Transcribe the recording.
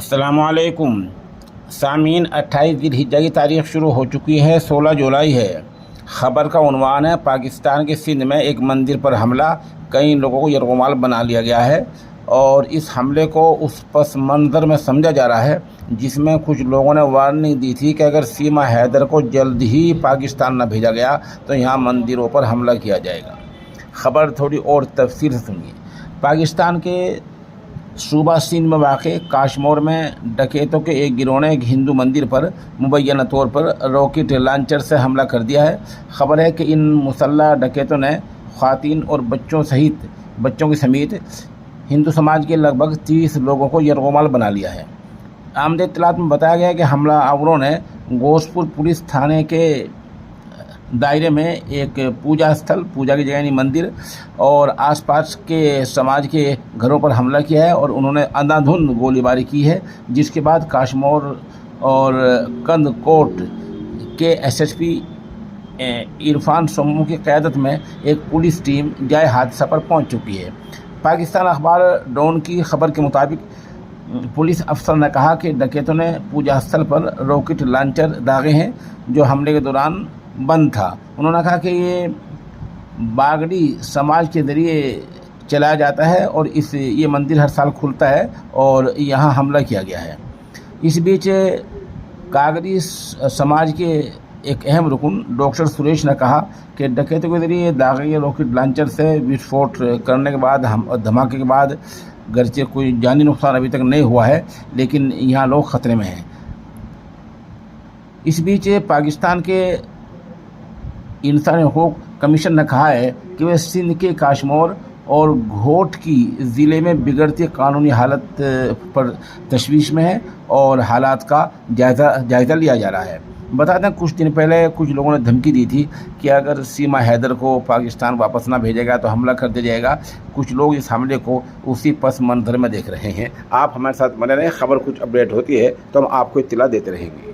अस्सलामुअलैकुम सामीन 28 ज़िलहिज्जा की तारीख शुरू हो चुकी है। 16 जुलाई है। ख़बर का उन्वान है पाकिस्तान के सिंध में एक मंदिर पर हमला, कई लोगों को यरगुमाल बना लिया गया है और इस हमले को उस पस मंज़र में समझा जा रहा है जिसमें कुछ लोगों ने वार्निंग दी थी कि अगर सीमा हैदर को जल्द ही पाकिस्तान न भेजा गया तो यहाँ मंदिरों पर हमला किया जाएगा। ख़बर थोड़ी और तफसील से सुनिए। पाकिस्तान के सूबा सिंध में वाक़े काशमोर में डकैतों के एक गिरोह ने एक हिंदू मंदिर पर मुबैना तौर पर रॉकेट लॉन्चर से हमला कर दिया है। ख़बर है कि इन मुसल्लह डकैतों ने ख़वातीन और बच्चों के समेत हिंदू समाज के लगभग 30 लोगों को यरगुमाल बना लिया है। आमद इत्तलात में बताया गया कि हमलावरों ने गोशपुर पुलिस थाने के दायरे में एक पूजा की जगह यानी मंदिर और आसपास के समाज के घरों पर हमला किया है और उन्होंने अंधाधुंध गोलीबारी की है, जिसके बाद काशमोर और कंदकोट के एसएसपी इरफान सोमू की क़यादत में एक पुलिस टीम जाए हादसा पर पहुंच चुकी है। पाकिस्तान अखबार डॉन की खबर के मुताबिक पुलिस अफसर ने कहा कि डकैतों ने पूजा स्थल पर रॉकेट लॉन्चर दागे हैं जो हमले के दौरान बंद था। उन्होंने कहा कि ये बागड़ी समाज के ज़रिए चलाया जाता है और ये मंदिर हर साल खुलता है और यहाँ हमला किया गया है। इस बीच कागड़ी समाज के एक अहम रुकन डॉक्टर सुरेश ने कहा कि डकैतों के ज़रिए दागे गए रॉकेट लॉन्चर से विस्फोट करने के बाद धमाके के बाद गरचे कोई जानी नुकसान अभी तक नहीं हुआ है, लेकिन यहाँ लोग ख़तरे में हैं। इस बीच पाकिस्तान के इंसानी हकूक़ कमीशन ने कहा है कि वह सिंध के काशमोर और घोट की ज़िले में बिगड़ती कानूनी हालत पर तशवीश में है और हालात का जायज़ा लिया जा रहा है। बता दें, कुछ दिन पहले कुछ लोगों ने धमकी दी थी कि अगर सीमा हैदर को पाकिस्तान वापस ना भेजेगा तो हमला कर दिया जाएगा। कुछ लोग इस हमले को उसी पस मंज़र में देख रहे हैं। आप हमारे साथ बने रहें, खबर कुछ अपडेट होती है तो हम आपको इत्तला देते रहेंगे।